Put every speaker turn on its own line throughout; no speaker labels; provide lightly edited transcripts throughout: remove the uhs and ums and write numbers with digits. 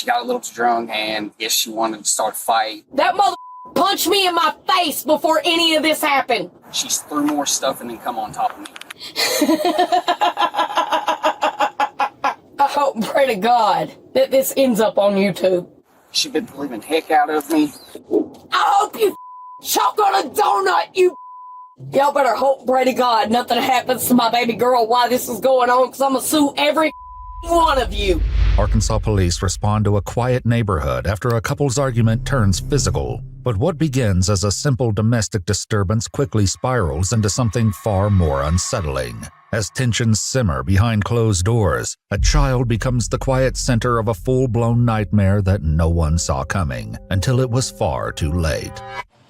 She got a little too drunk, and yes, she wanted to start a fight.
That mother punched me in my face before any of this happened.
She threw more stuff and then come on top of me.
I hope, pray to God, that this ends up on YouTube.
She been believing the heck out of me.
I hope you choke on a donut, you. Y'all better hope, pray to God, nothing happens to my baby girl while this is going on, because I'm going to sue every one of you.
Arkansas police respond to a quiet neighborhood after a couple's argument turns physical. But what begins as a simple domestic disturbance quickly spirals into something far more unsettling. As tensions simmer behind closed doors, a child becomes the quiet center of a full-blown nightmare that no one saw coming until it was far too late.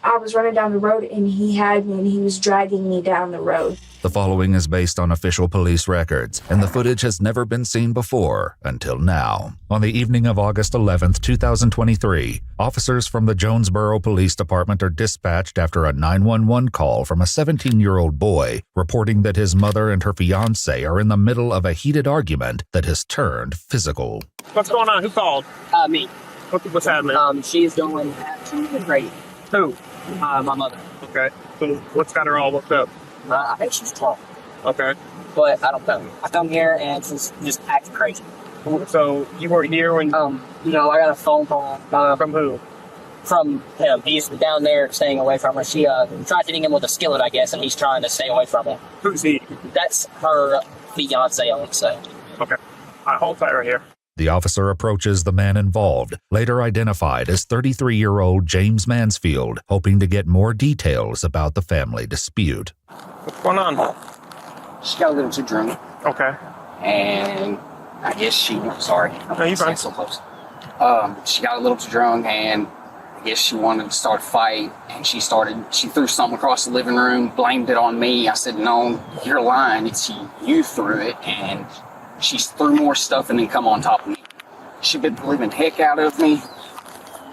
I was running down the road and he had me and he was dragging me down the road.
The following is based on official police records, and the footage has never been seen before until now. On the evening of August 11, 2023, officers from the Jonesboro Police Department are dispatched after a 911 call from a 17-year-old boy reporting that his mother and her fiancé are in the middle of a heated argument that has turned physical.
What's going on? Who called?
Me.
What's happening?
She's going absolutely crazy.
Who?
My mother.
Okay. So what's got her all worked up?
I think she's 12.
Okay.
But I don't know. I come here and she's just acting crazy.
So you weren't here when...
I got a phone call.
From who?
From him. He's down there staying away from her. She tried hitting him with a skillet, I guess, and he's trying to stay away from her.
Who's he?
That's her fiance, I would say.
Okay. Hold tight right here.
The officer approaches the man involved, later identified as 33-year-old James Mansfield, hoping to get more details about the family dispute.
What's going on?
She got a little too drunk.
Okay.
And I guess sorry.
No, you're fine.
So close. She got a little too drunk, and I guess she wanted to start a fight, and she threw something across the living room, blamed it on me. I said, no, you're lying. You threw it, and she threw more stuff and then come on top of me. She been believing the heck out of me.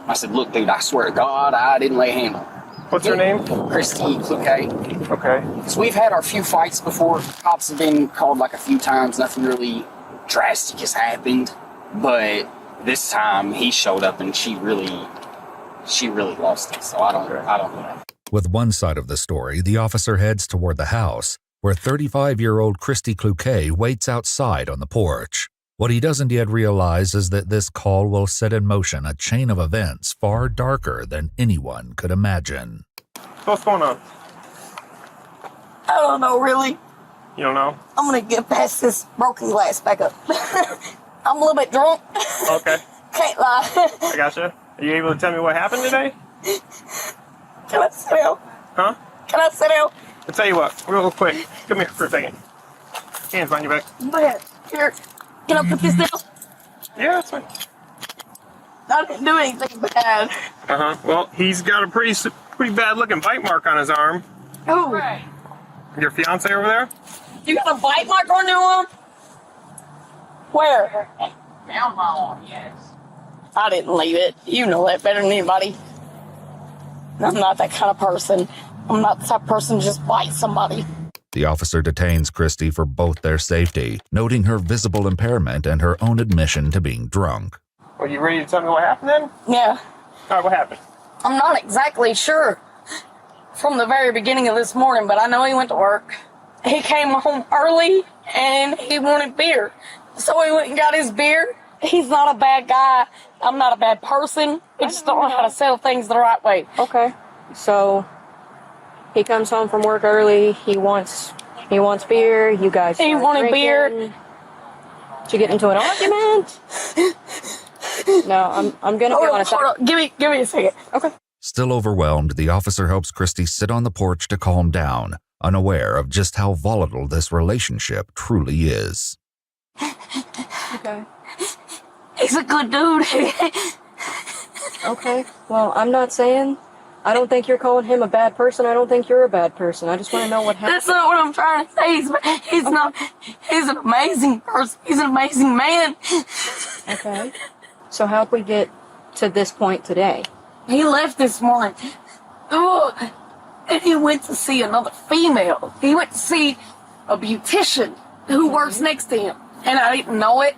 I said, look, dude, I swear to God, I didn't lay a hand on her.
What's her name?
Christy, okay?
Okay.
So we've had our few fights before. Cops have been called like a few times. Nothing really drastic has happened. But this time he showed up and she really lost it. So I don't know.
With one side of the story, the officer heads toward the house, where 35-year-old Christy Cloquet waits outside on the porch. What he doesn't yet realize is that this call will set in motion a chain of events far darker than anyone could imagine.
What's going on?
I don't know, really.
You don't know?
I'm going to get past this broken glass back up. I'm a little bit drunk.
Okay.
Can't lie.
I gotcha. Are you able to tell me what happened today?
Can I sit down?
Huh?
Can I sit down?
I'll tell you what, real quick. Come here for a second. Hands behind your back.
Man, here. Can I put this down?
Yeah, that's fine.
I didn't do anything bad.
Uh-huh. Well, he's got a pretty bad looking bite mark on his arm.
Oh.
Your fiance over there?
You got a bite mark on your arm? Where?
Down my arm, yes.
I didn't leave it. You know that better than anybody. I'm not that kind of person. I'm not the type of person to just bite somebody.
The officer detains Christy for both their safety, noting her visible impairment and her own admission to being drunk.
Are you ready to tell me what happened then?
Yeah.
All right, what happened?
I'm not exactly sure from the very beginning of this morning, but I know he went to work. He came home early and he wanted beer. So he went and got his beer. He's not a bad guy. I'm not a bad person. We just don't know how to sell things the right way.
Okay. So he comes home from work early. He wants beer. You guys
He
start
wanted
drinking.
beer.
Did you get into an argument? No, I'm gonna be honest.
Hold on. Give me a second.
Okay.
Still overwhelmed, the officer helps Christy sit on the porch to calm down, unaware of just how volatile this relationship truly is.
Okay.
He's a good dude.
Okay. Well, I'm not saying. I don't think you're calling him a bad person. I don't think you're a bad person. I just want to know what happened.
That's not what I'm trying to say. He's not. He's an amazing person. He's an amazing man.
Okay. So how'd we get to this point today?
He left this morning. Oh, and he went to see another female. He went to see a beautician who works next to him. And I didn't know it,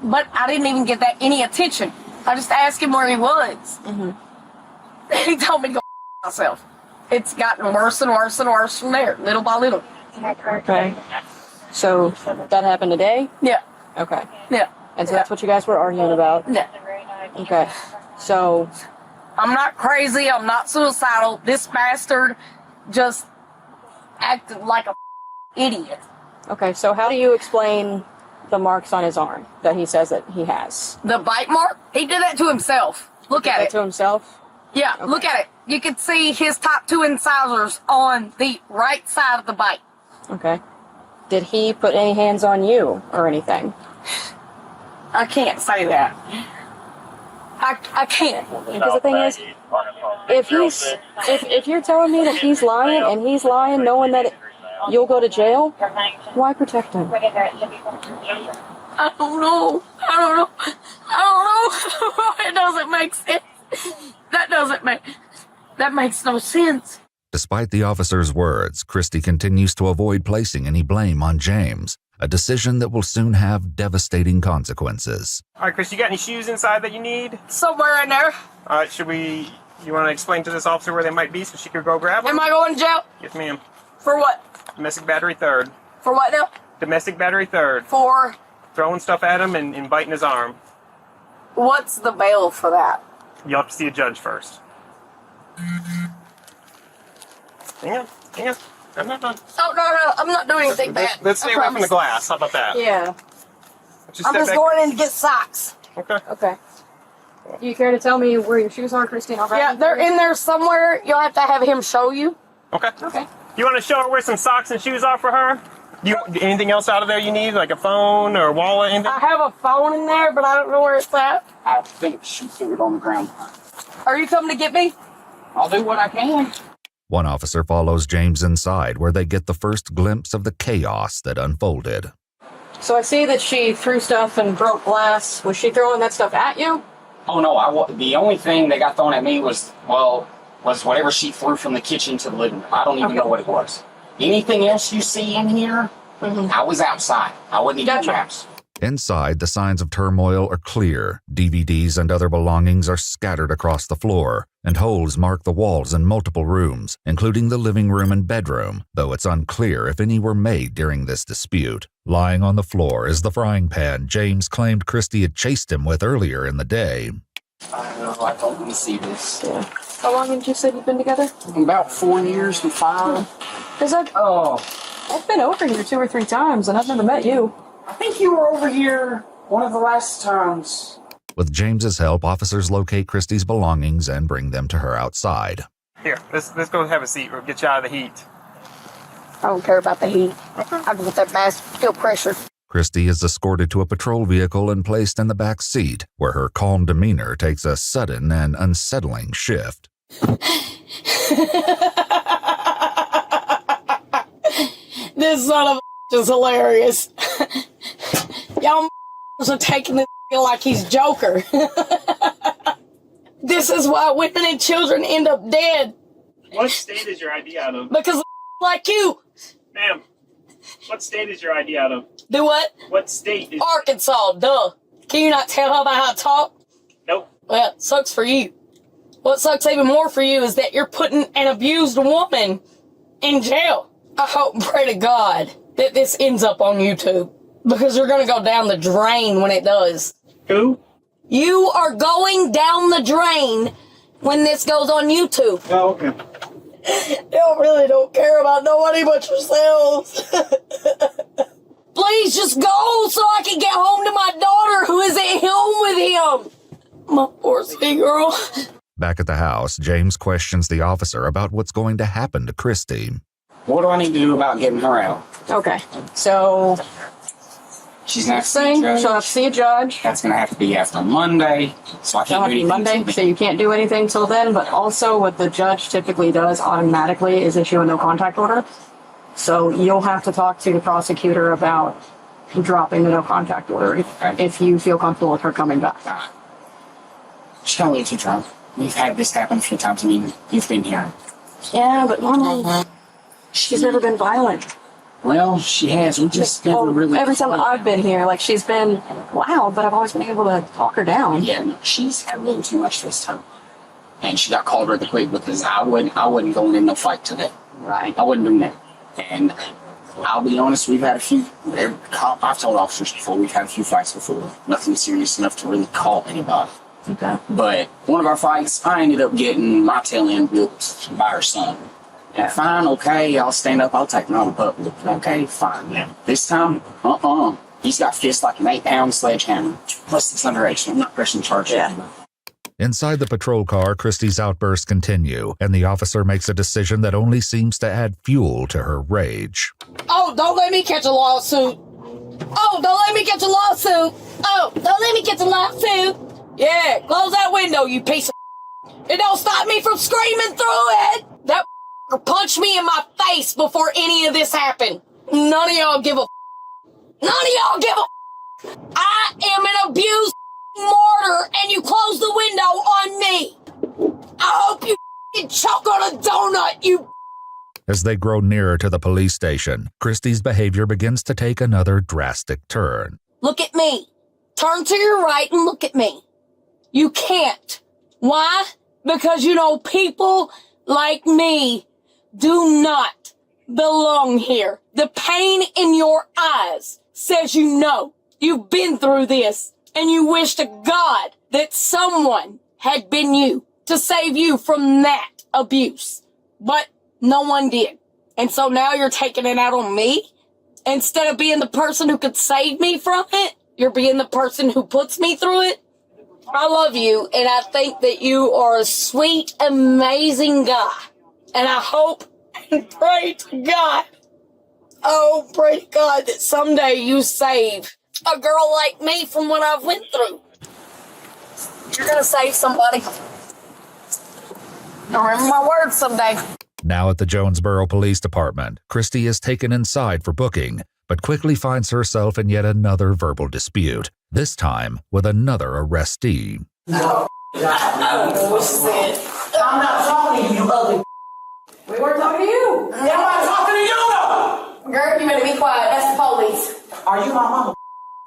but I didn't even give that any attention. I just asked him where he was. He told me to go myself. It's gotten worse and worse and worse from there, little by little.
Okay. So that happened today?
Yeah.
Okay.
Yeah.
And so that's what you guys were arguing about?
Yeah.
Okay. So
I'm not crazy. I'm not suicidal. This bastard just acted like a idiot.
okay, so how do you explain the marks on his arm that he says that he has?
The bite mark, he did that to himself. Look at
That
it.
to himself?
Yeah, look at it. You can see his top 2 incisors on the right side of the bite.
Okay. Did he put any hands on you or anything?
I can't say that. I can't.
Because the thing is, if you're telling me that he's lying and he's lying knowing that you'll go to jail, why protect him?
I don't know. It doesn't make sense. That makes no sense.
Despite the officer's words, Christy continues to avoid placing any blame on James, a decision that will soon have devastating consequences.
All right, Chris, you got any shoes inside that you need?
Somewhere in there.
All right, you want to explain to this officer where they might be so she could go grab them?
Am I going to jail?
Yes, ma'am.
For what?
Domestic battery third.
For what now?
Domestic battery third.
For
Throwing stuff at him and biting his arm.
what's the bail for that?
You'll have to see a judge first. Hang on. I'm not done.
Oh, no, I'm not doing anything bad.
Let's stay
I
away from the
promise.
glass. How about that?
Yeah.
Just
I'm
step
just
back.
going in to get socks.
Okay.
Okay. Do you care to tell me where your shoes are, Christine?
Yeah, they're in there somewhere. You'll have to have him show you.
Okay.
Okay.
You want to show her where some socks and shoes are for her? Anything else out of there you need, like a phone or a wallet, anything?
I have a phone in there, but I don't know where it's at.
I think she threw it on the ground.
Are you coming to get me?
I'll do what I can.
One officer follows James inside, where they get the first glimpse of the chaos that unfolded.
So I see that she threw stuff and broke glass. Was she throwing that stuff at you?
Oh no, the only thing that got thrown at me was whatever she threw from the kitchen to the living room. I don't even know what it was. Anything else you see in here, I was outside. I wasn't even in the house.
Inside, the signs of turmoil are clear. DVDs and other belongings are scattered across the floor, and holes mark the walls in multiple rooms, including the living room and bedroom, though it's unclear if any were made during this dispute. Lying on the floor is the frying pan James claimed Christy had chased him with earlier in the day.
I don't know. I told him to see this.
Yeah. How long did you say you've been together?
About 4 years and 5.
Because I've been over here 2 or 3 times, and I've never met you.
I think you were over here one of the last times.
With James's help, officers locate Christy's belongings and bring them to her outside.
Here, let's go have a seat. We'll get you out of the heat.
I don't care about the heat. I want that feel pressure.
Christy is escorted to a patrol vehicle and placed in the back seat, where her calm demeanor takes a sudden and unsettling shift.
This son of a is hilarious. Y'all are taking this like he's Joker. This is why women and children end up dead.
What state is your ID out of?
Because like you.
Ma'am, what state is your ID out of?
Do what?
What state is...
Arkansas, duh. Can you not tell by how I talk?
Nope.
Well, it sucks for you. What sucks even more for you is that you're putting an abused woman in jail. I hope and pray to God that this ends up on YouTube, because you're going to go down the drain when it does.
Who?
You are going down the drain when this goes on YouTube.
Oh, okay.
Y'all really don't care about nobody but yourselves. Please just go so I can get home to my daughter who is at home with him. My poor sweet girl.
Back at the house, James questions the officer about what's going to happen to Christy.
What do I need to do about getting her out?
Okay. So,
She's gonna have to see a
saying
judge.
she'll have to see a judge.
That's gonna have to be after Monday, so I
That'll
can't
have
do
to be
anything.
Monday,
till
so you can't do anything till then, but also what the judge typically does automatically is issue a no contact order. So you'll have to talk to the prosecutor about dropping the no contact order if you feel comfortable with her coming back.
She's gonna leave too drunk. We've had this happen a few times. I mean, you've been here.
Yeah, but normally she's never been violent.
Well, she has. We just never really.
Every time I've been here, like, she's been loud, but I've always been able to talk her down.
Yeah, no, she's had a little too much this time. And she got called really quick because I wasn't going in no fight today.
Right.
I wasn't doing that. And I'll be honest, we've had a few. I've told officers before, we've had a few fights before. Nothing serious enough to really call anybody.
Okay.
But one of our fights, I ended up getting my tail end whipped by her son. And fine, okay, I'll stand up, I'll take him out of public. Okay, fine. Now, this time, he's got fists like an 8-pound sledgehammer. Plus, it's underage, so I'm not pressing charges.
Yeah.
Inside the patrol car, Christy's outbursts continue, and the officer makes a decision that only seems to add fuel to her rage.
Oh, don't let me catch a lawsuit. Oh, don't let me catch a lawsuit. Oh, don't let me catch a lawsuit. Yeah, close that window, you piece of. It don't stop me from screaming through it. That punched me in my face before any of this happened. None of y'all give a. None of y'all give a. I am an abused martyr, and you close the window on me. I hope you choke on a donut, you.
As they grow nearer to the police station, Christy's behavior begins to take another drastic turn.
Look at me. Turn to your right and look at me. You can't. Why? Because, people like me do not belong here. The pain in your eyes says you know. You've been through this, and you wish to God that someone had been you to save you from that abuse. But no one did. And so now you're taking it out on me? Instead of being the person who could save me from it, you're being the person who puts me through it? I love you, and I think that you are a sweet, amazing guy. And I hope and pray to God, pray to God that someday you save a girl like me from what I've went through. You're gonna save somebody. Remember my words someday.
Now at the Jonesboro Police Department, Christy is taken inside for booking, but quickly finds herself in yet another verbal dispute, this time with another arrestee.
What she said.
I'm not talking to you, you ugly.
We weren't talking to you.
Yeah, I'm not talking to you, though.
Girl, you better be quiet. That's the police.
Are you my mama?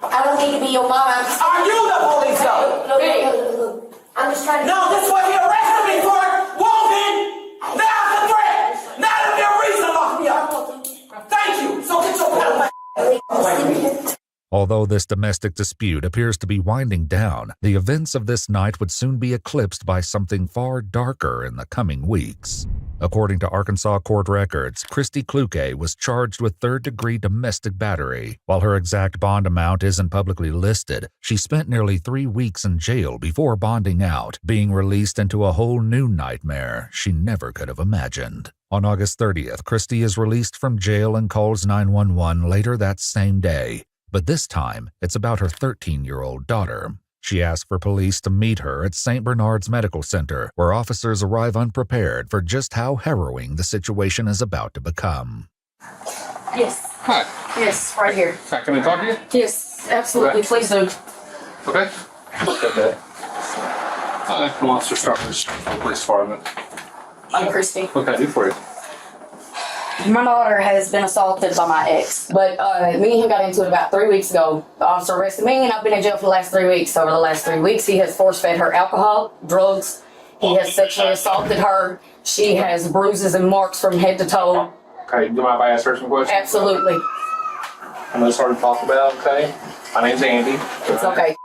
I don't need to be your mama.
Are you the police, though?
Look. I'm just trying to...
No, this is what he arrested me for. Walking. That's a threat. That'll be a reason to lock me up. Thank you. So get your pedal back.
Although this domestic dispute appears to be winding down, the events of this night would soon be eclipsed by something far darker in the coming weeks. According to Arkansas court records, Christy Kluke was charged with third-degree domestic battery. While her exact bond amount isn't publicly listed, she spent nearly 3 weeks in jail before bonding out, being released into a whole new nightmare she never could have imagined. On August 30th, Christy is released from jail and calls 911 later that same day. But this time, it's about her 13-year-old daughter. She asks for police to meet her at St. Bernard's Medical Center, where officers arrive unprepared for just how harrowing the situation is about to become.
Yes.
Hi.
Yes, right here.
Hi, can I talk to you?
Yes, absolutely.
Okay.
Please do.
Okay. Okay. Hi, I'm Officer Starfish, Police Department.
I'm Christy.
What can I do for you?
My daughter has been assaulted by my ex, but me and him got into it about 3 weeks ago. The officer arrested me, and I've been in jail for the last 3 weeks. Over the last 3 weeks, he has force-fed her alcohol, drugs. He has sexually assaulted her. She has bruises and marks from head to toe.
Okay, do you mind if I ask her some questions?
Absolutely.
I'm going to start to talk about, okay? My name's Andy.
It's okay.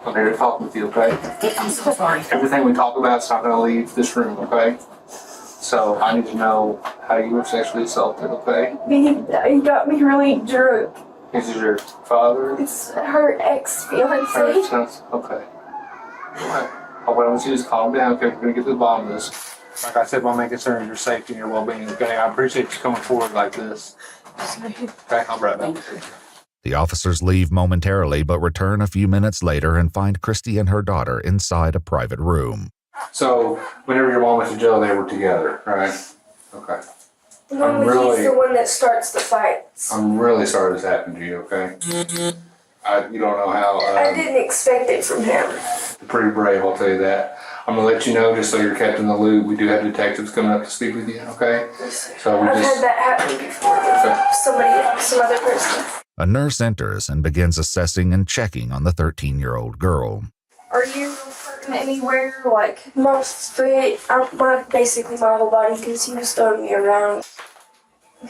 I'm here to talk with you, okay?
I'm so sorry.
Everything we talk about is not going to leave this room, okay? So I need to know how you were sexually assaulted, okay?
He got me really drunk.
This is your father?
It's her ex-fiance.
Okay. Alright. I want you to just calm down, okay? We're going to get to the bottom of this. Like I said, my main concern is your safety and your well-being, okay? I appreciate you coming forward like this. Okay, I'll be right back.
The officers leave momentarily but return a few minutes later and find Christy and her daughter inside a private room.
So, whenever your mom went to jail, they were together, right? Okay.
Normally he's the one that starts the fights.
I'm really sorry this happened to you, okay? You don't know how...
I didn't expect it from him.
Pretty brave, I'll tell you that. I'm gonna let you know just so you're kept in the loop. We do have detectives coming up to speak with you, okay? So we
I've
just,
had that happen before. Some other person.
A nurse enters and begins assessing and checking on the 13-year-old girl.
Are you hurting anywhere? Like my foot, basically my whole body, because he was throwing me around.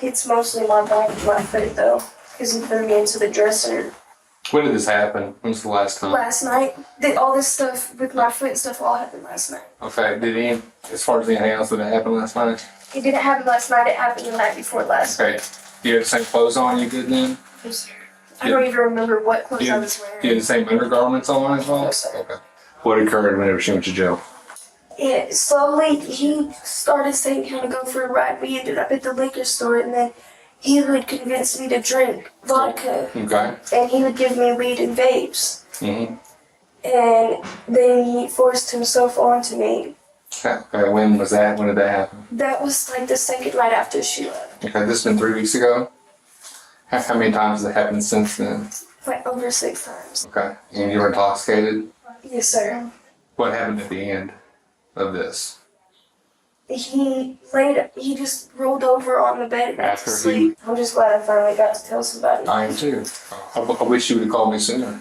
It's mostly my body, my foot though, because he threw me into the dresser.
when did this happen? When was the last time?
Last night. All this stuff with my foot and stuff all happened last night.
Okay, as far as anything else that happened last night?
It didn't happen last night, it happened the night before last.
Okay, do you have the same clothes on you did then?
I don't even remember what clothes I was
Do you
wearing.
have the same undergarments on as well?
No, sir.
Okay. What occurred whenever she went to jail?
Slowly, he started saying he would go for a ride. We ended up at the liquor store, and then he would convince me to drink vodka.
Okay.
And he would give me weed and vapes.
Mm-hmm.
And then he forced himself onto me.
Okay, when was that? When did that happen?
That was like the second right after she left.
Okay, this has been 3 weeks ago? How many times has it happened since then?
Like over 6 times.
Okay, and you were intoxicated?
Yes, sir.
What happened at the end of this?
He just rolled over on the bed and went to
After he-
sleep. I'm just glad I finally got to tell somebody.
I am too. I wish you would have called me sooner.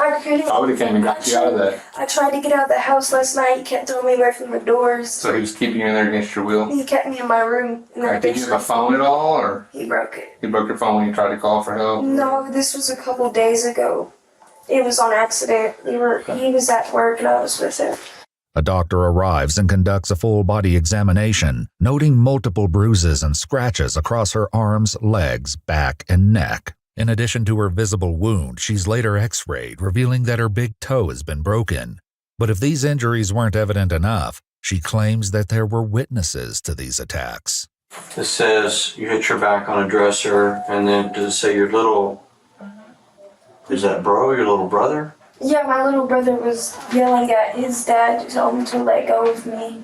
I couldn't.
I would have came and got you out of that.
I tried to get out of the house last night. He kept throwing me away from the doors.
So he was keeping you in there against your will?
He kept me in my room. And
Okay, did you have a phone at all, or
He broke it.
you broke your phone when you tried to call for help?
No, this was a couple days ago. It was on accident. He was at work and I was with him.
A doctor arrives and conducts a full-body examination, noting multiple bruises and scratches across her arms, legs, back, and neck. In addition to her visible wound, she's later x-rayed, revealing that her big toe has been broken. But if these injuries weren't evident enough, she claims that there were witnesses to these attacks.
It says you hit your back on a dresser, and then does it say your little, is that your little brother?
Yeah, my little brother was yelling at his dad to tell him to let go of me.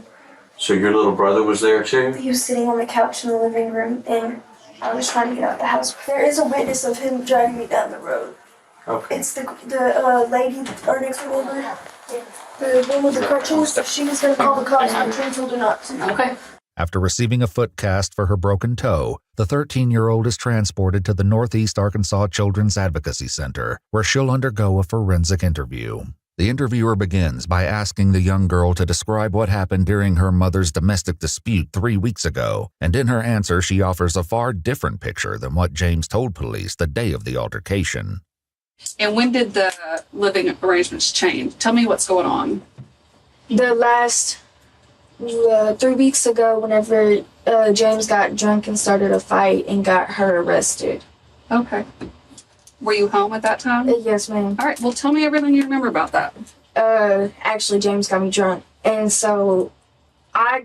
So your little brother was there too?
He was sitting on the couch in the living room and I was trying to get out of the house. There is a witness of him dragging me down the road.
Okay.
It's the lady, our next door neighbor, the one with the crutches. She was going to call the cops, but Trent told her not to.
Okay.
After receiving a foot cast for her broken toe, the 13-year-old is transported to the Northeast Arkansas Children's Advocacy Center, where she'll undergo a forensic interview. The interviewer begins by asking the young girl to describe what happened during her mother's domestic dispute 3 weeks ago, and in her answer she offers a far different picture than what James told police the day of the altercation.
And when did the living arrangements change? Tell me what's going on.
The last 3 weeks ago, whenever James got drunk and started a fight and got her arrested.
Okay. Were you home at that time?
Yes, ma'am.
All right. Well, tell me everything you remember about that.
Actually, James got me drunk, and so I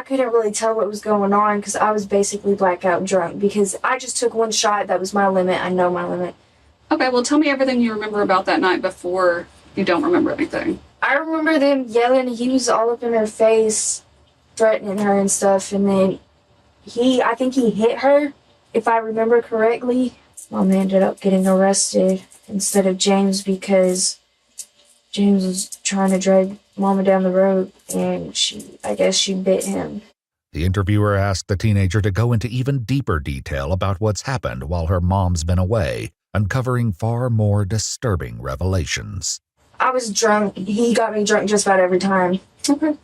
couldn't really tell what was going on because I was basically blackout drunk because I just took one shot. That was my limit. I know my limit.
Okay. Well, tell me everything you remember about that night before you don't remember anything.
I remember them yelling. He was all up in her face, threatening her and stuff, and then I think he hit her, if I remember correctly. Mom ended up getting arrested instead of James because James was trying to drag Mama down the road and I guess she bit him.
The interviewer asked the teenager to go into even deeper detail about what's happened while her mom's been away, uncovering far more disturbing revelations.
I was drunk. He got me drunk just about every time.
Okay.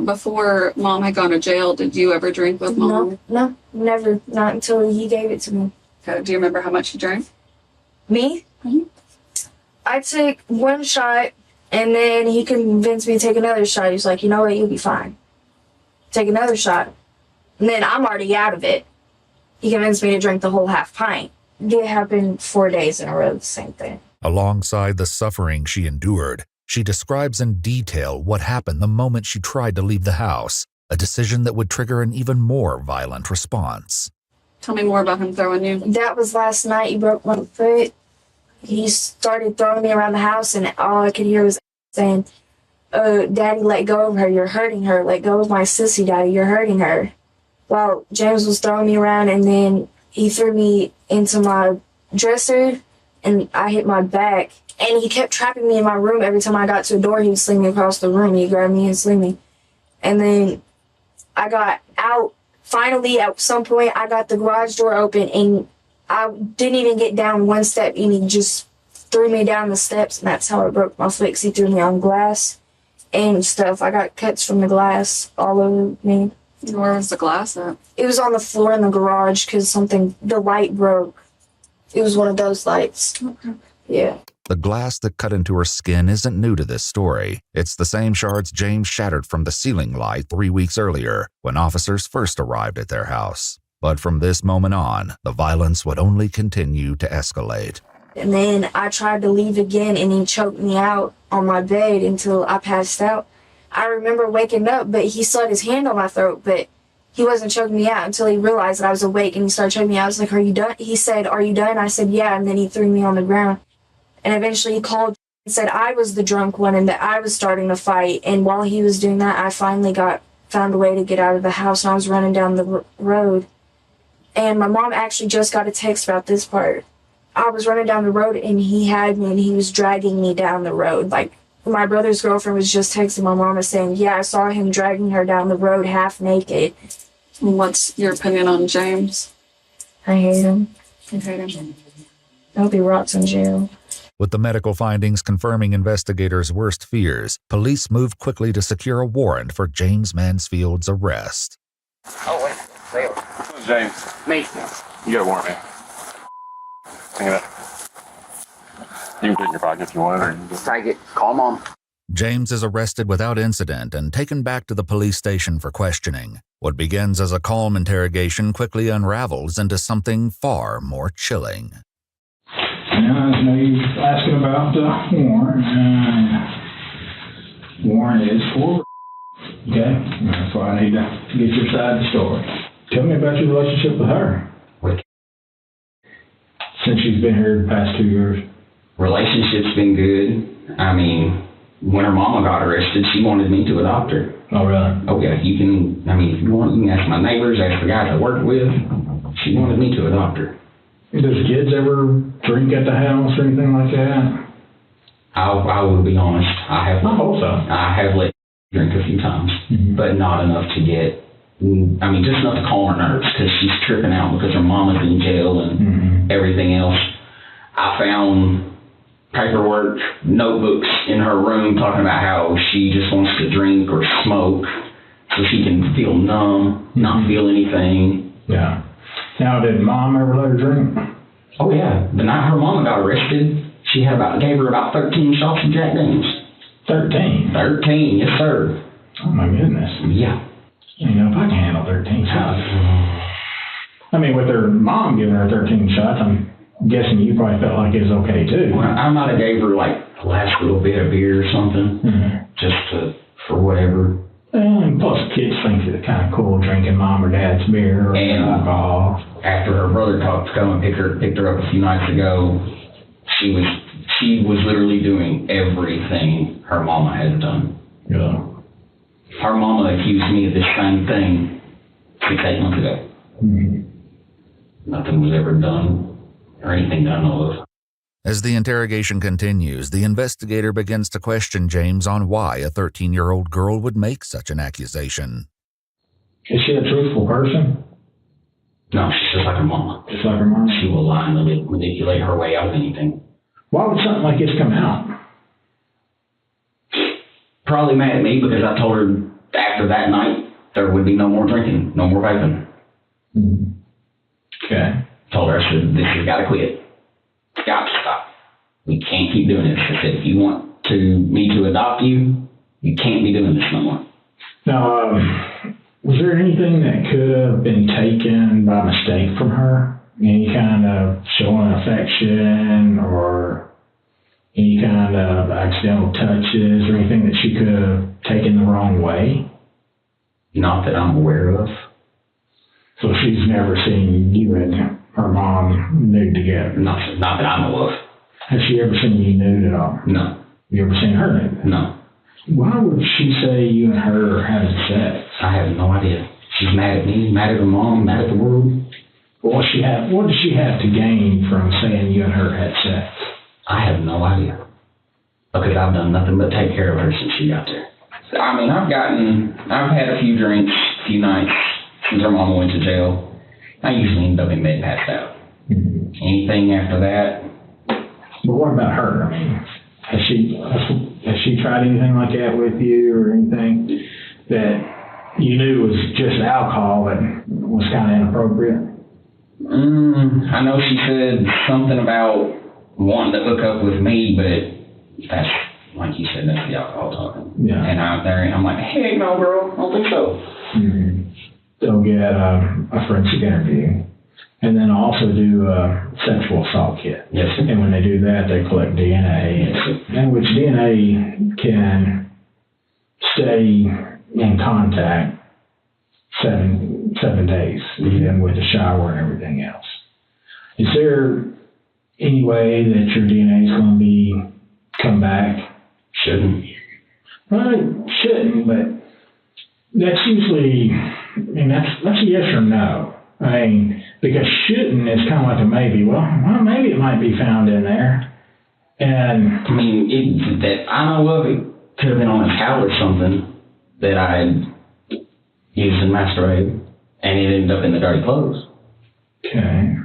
Before Mom had gone to jail, did you ever drink with Mom?
No, never. Not until he gave it to me.
Okay. Do you remember how much you drank?
Me?
Mm-hmm.
I took one shot, and then he convinced me to take another shot. He was like, you know what, you'll be fine. Take another shot. And then I'm already out of it. He convinced me to drink the whole half pint. It happened 4 days in a row, the same thing.
Alongside the suffering she endured, she describes in detail what happened the moment she tried to leave the house, a decision that would trigger an even more violent response.
Tell me more about him throwing you.
That was last night. He broke my foot. He started throwing me around the house, and all I could hear was saying, Daddy, let go of her. You're hurting her. Let go of my sissy, Daddy. You're hurting her. Well, James was throwing me around, and then he threw me into my dresser, and I hit my back, And he kept trapping me in my room. Every time I got to a door, he would sling me across the room. He'd grab me and sling me. And then I got out. Finally, at some point, I got the garage door open, and I didn't even get down one step, and he just threw me down the steps, and that's how I broke my foot, 'cause he threw me on glass and stuff. I got cuts from the glass all over me.
Where was the glass at?
It was on the floor in the garage because the light broke. It was one of those lights.
Okay.
Yeah.
The glass that cut into her skin isn't new to this story. It's the same shards James shattered from the ceiling light 3 weeks earlier when officers first arrived at their house. But from this moment on, the violence would only continue to escalate.
And then I tried to leave again, and he choked me out on my bed until I passed out. I remember waking up, but he still had his hand on my throat, but he wasn't choking me out until he realized that I was awake, and he started choking me out. I was like, "Are you done?" He said, "Are you done?" I said, "Yeah," and then he threw me on the ground. And eventually he called and said I was the drunk one and that I was starting the fight. And while he was doing that, I finally found a way to get out of the house, and I was running down the road. And my mom actually just got a text about this part. I was running down the road, and he had me, and he was dragging me down the road. Like, my brother's girlfriend was just texting my mom and saying, "Yeah, I saw him dragging her down the road half naked."
What's your opinion on James?
I hate him.
You hate him?
I hope he rots in jail.
With the medical findings confirming investigators' worst fears, police moved quickly to secure a warrant for James Mansfield's arrest.
Oh, wait. Wait.
James,
Me.
you got a warrant, man. Hang it up. You can put it in your pocket if you want, or you can just
Take it. Call Mom.
James is arrested without incident and taken back to the police station for questioning. What begins as a calm interrogation quickly unravels into something far more chilling.
Now, I know you're asking about the warrant. Warrant is for, okay? That's why I need to get your side of the story. Tell me about your relationship with her. Since she's been here the past 2 years.
Relationship's been good. I mean, when her mama got arrested, she wanted me to adopt her.
Oh, really?
Oh, yeah. If you want, you can ask my neighbors, ask the guys I work with. She wanted me to adopt her.
Does kids ever drink at the house or anything like that?
I will be honest. I
hope so.
I have let drink a few times, but not enough to get. Just enough to calm her nerves because she's tripping out because her mama's in jail and everything else. I found paperwork, notebooks in her room talking about how she just wants to drink or smoke so she can feel numb, not feel anything.
Yeah. Now, did Mom ever let her drink?
Oh, yeah. The night her mama got arrested, she gave her about 13 shots of Jack Daniels. 13? 13, yes, sir.
Oh, my goodness.
Yeah.
You know, if I can handle 13 shots. With her mom giving her 13 shots, I'm guessing you probably felt like it was okay, too.
Well, I might have gave her, the last little bit of beer or something, for whatever.
And plus, kids think it's kind of cool drinking mom or dad's beer or alcohol.
After her brother talked to come and picked her up a few nights ago, she was literally doing everything her mama had done.
Yeah.
Her mama accused me of this same thing 6-8 months ago. Nothing was ever done or anything that I know of.
As the interrogation continues, the investigator begins to question James on why a 13-year-old girl would make such an accusation.
Is she a truthful person?
No, she's just like her mama.
Just like her mama?
She will lie and manipulate her way out of anything.
Why would something like this come out?
Probably mad at me because I told her after that night there would be no more drinking, no more vaping.
Okay.
Told her, I said, this has got to quit. It's got to stop. We can't keep doing this. I said, if you want me to adopt you, you can't be doing this no more.
Now, was there anything that could have been taken by mistake from her? Any kind of showing affection or any kind of accidental touches or anything that she could have taken the wrong way?
Not that I'm aware of.
So she's never seen you and her mom nude together?
Not that I know of.
Has she ever seen you nude at all?
No.
You ever seen her nude?
No.
Why would she say you and her are having sex?
I have no idea. She's mad at me, mad at her mom, mad at the world.
What does she have to gain from saying you and her had sex?
I have no idea. because I've done nothing but take care of her since she got there. So, I mean, I've had a few drinks, a few nights since her mama went to jail. I usually end up in bed passed out. Anything after that.
But what about her? I mean, has she tried anything like that with you, or anything that you knew was just alcohol that was kind of inappropriate?
I know she said something about wanting to hook up with me, but that's, like you said, that's the alcohol talking.
Yeah.
And I'm like, heck no, girl, I don't think so.
They'll get a forensic interview, and then also do a sexual assault kit.
Yes, sir.
And when they do that, they collect DNA, and which DNA can stay in contact seven days, even with the shower and everything else. Is there any way that your DNA is going to come back?
Shouldn't.
Well, it shouldn't, but that's usually, I mean, that's a yes or no. I mean, because shouldn't is kind of like a maybe. Well, maybe it might be found in there. And
I mean, that I know of, it could have been on a towel or something that I had used in masturbating, and it ended up in the dirty clothes.
Okay.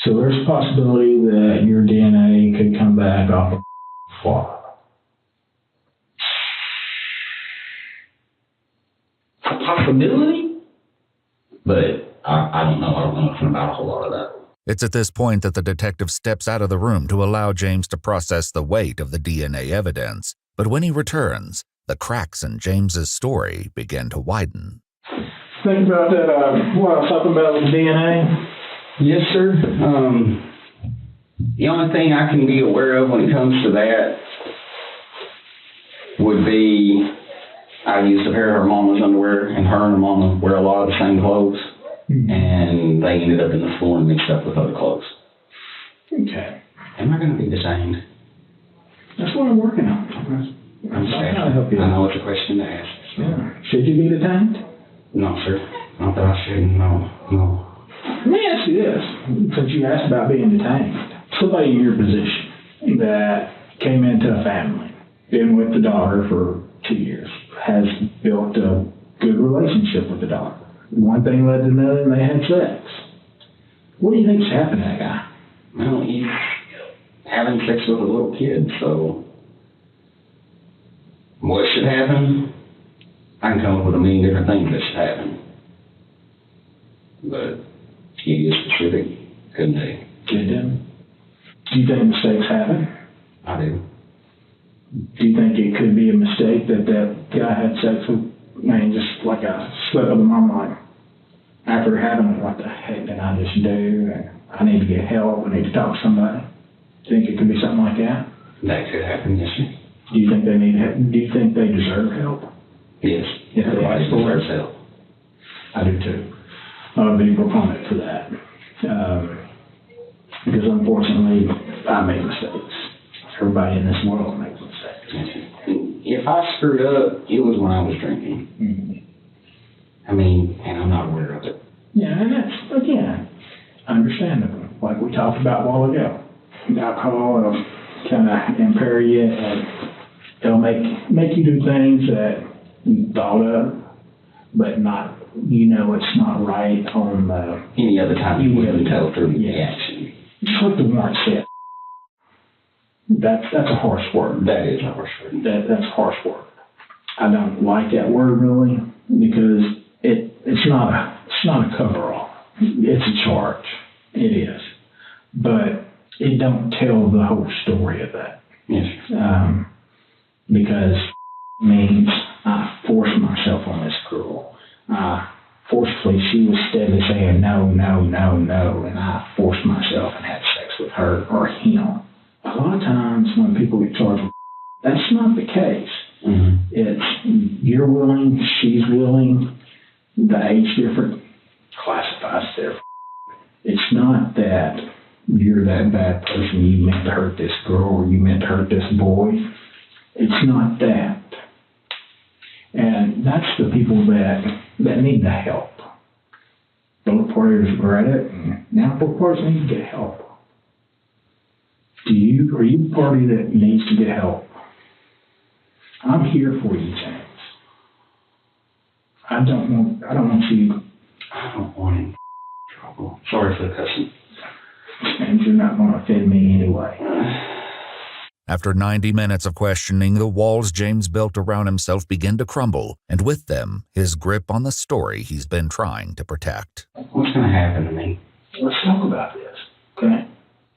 So there's a possibility that your DNA could come back off of flaw.
A possibility? But I don't know. I don't know nothing about a whole lot of that.
It's at this point that the detective steps out of the room to allow James to process the weight of the DNA evidence. But when he returns, the cracks in James's story begin to widen.
Think about that, what I was talking about with DNA?
Yes, sir. The only thing I can be aware of when it comes to that would be I used a pair of her mama's underwear, and her and her mama wear a lot of the same clothes, and they ended up in the floor and mixed up with other clothes.
Okay.
Am I going to be detained?
That's what I'm working on.
I'm sorry.
I'll help you.
I know it's a question to ask.
Yeah. Should you be detained?
No, sir. Not that I shouldn't. No.
Let me ask you this, since you asked about being detained. Somebody in your position that came into a family, been with the daughter for 2 years, has built a good relationship with the daughter. One thing led to another, and they had sex. What do you think's happened to that guy?
Well, he's having sex with a little kid, so what should happen? I can come up with a million different things that should happen. But he is specific, couldn't he?
Do you think mistakes happen?
I do.
Do you think it could be a mistake that guy had sex with, just like a slip of the mom, like, after having, what the heck did I just do? I need to get help, I need to talk to somebody. Do you think it could be something like that?
That could happen, yes, sir.
Do you think they need help? Do you think they deserve help?
Yes.
Everybody deserves help. I do too. I'm a big proponent for that. Because unfortunately, I make mistakes. Everybody in this world makes mistakes.
If I screwed up, it was when I was drinking.
Mm-hmm.
I mean, and I'm not aware of it.
Yeah, and that's, again, understandable. Like we talked about a while ago. Alcohol will kind of impair you, and it'll make you do things that you thought of, but not, it's not right on
any other time you wouldn't tell through the action.
Just like the warrant said. That's a harsh word.
That is a harsh word.
That's a harsh word. I don't like that word really, because it's not a coverall. It's a charge. It is. But it don't tell the whole story of that.
Yes.
Because means I forced myself on this girl. Forcefully, she was steadily saying no, no, no, no, and I forced myself and had sex with her or him. A lot of times when people get charged, that's not the case.
Mm-hmm.
It's you're willing, she's willing, the age difference classifies different. It's not that you're that bad person, you meant to hurt this girl or you meant to hurt this boy. It's not that. And that's the people that need the help. Both parties regret it, and now both parties need to get help. Are you a party that needs to get help? I'm here for you, James. I don't want you.
I don't want any trouble. Sorry for the cussing.
James, you're not going to offend me anyway.
After 90 minutes of questioning, the walls James built around himself begin to crumble, and with them, his grip on the story he's been trying to protect.
What's going to happen to me?
Let's talk about this, okay?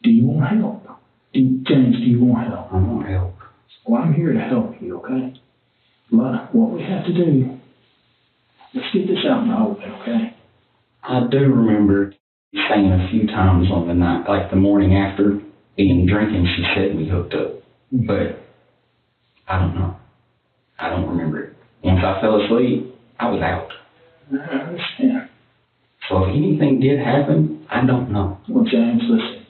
Do you want help? James, do you want help?
I want help.
Well, I'm here to help you, okay? But what we have to do, let's get this out in the open, okay?
I do remember saying a few times on the night, like the morning after being drinking, she said we hooked up. But I don't know. I don't remember it. Once I fell asleep, I was out.
I understand.
So if anything did happen, I don't know.
Well, James, listen,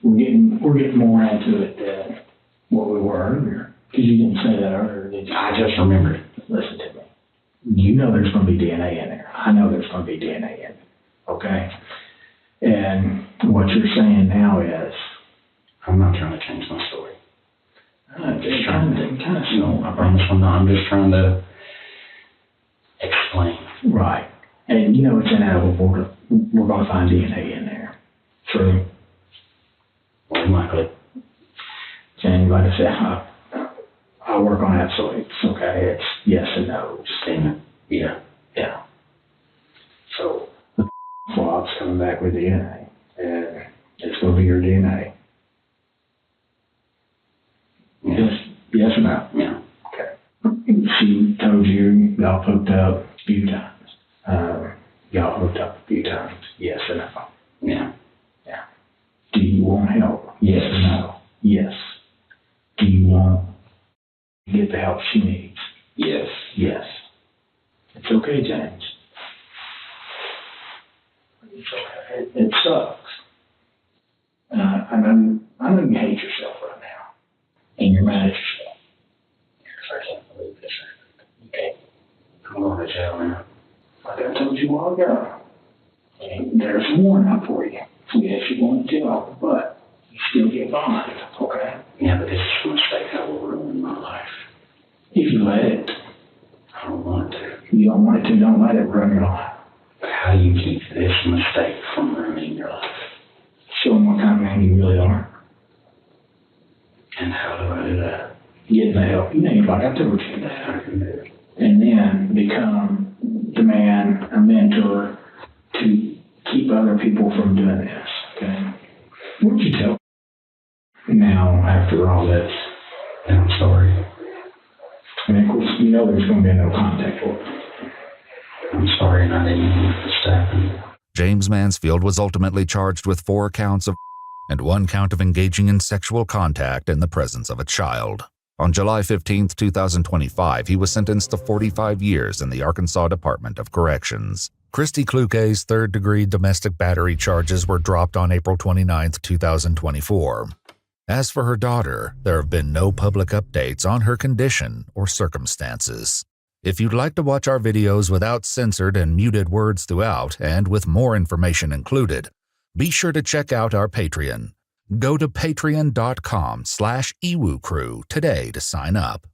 we're getting more into it than what we were earlier. Because you didn't say that earlier, did you?
I just remembered.
Listen to me. You know there's going to be DNA in there. I know there's going to be DNA in it. Okay? And what you're saying now is...
I'm not trying to change my story.
Just kind of
I promise I'm not. I'm just trying to explain.
Right. And you know it's inevitable. We're going to find DNA in there. True.
More likely.
And like I said, I work on absolutes, okay? It's yes and no.
Statement. Yeah.
Yeah. So, the swab's coming back with DNA. And it's going to be your DNA.
Yeah.
Yes or no?
Yeah.
Okay. She told you y'all hooked up a few times. Y'all hooked up a few times. Yes or no?
Yeah.
Yeah. Do you want help?
Yes.
Or no? Yes. Do you want to get the help she needs?
Yes.
Yes. It's okay, James. It's okay. It sucks. I know you hate yourself right now. And you're mad at yourself.
I can't believe this happened. Okay. I'm going to jail now.
Like I told you a while ago. And there's a warrant out for you. Yes, you're going to jail, but you still get bond, okay?
Yeah, but this is a mistake that will ruin my life.
If you let it.
I don't want it to.
You don't want it to, don't let it ruin your life.
But how do you keep this mistake from ruining your life?
Show them what kind of man you really are.
And how do I do that?
Getting the help you need, like I told you.
I can do it.
And then become the man, a mentor, to keep other people from doing this, okay? What would you tell now after all this?
And I'm sorry.
And of course, you know there's going to be no contact order.
I'm sorry, and I didn't want this to happen.
James Mansfield was ultimately charged with 4 counts of and 1 count of engaging in sexual contact in the presence of a child. On July 15, 2025, he was sentenced to 45 years in the Arkansas Department of Corrections. Christy Kluke's third-degree domestic battery charges were dropped on April 29, 2024. As for her daughter, there have been no public updates on her condition or circumstances. If you'd like to watch our videos without censored and muted words throughout and with more information included, be sure to check out our Patreon. Go to patreon.com/EwooCrew today to sign up.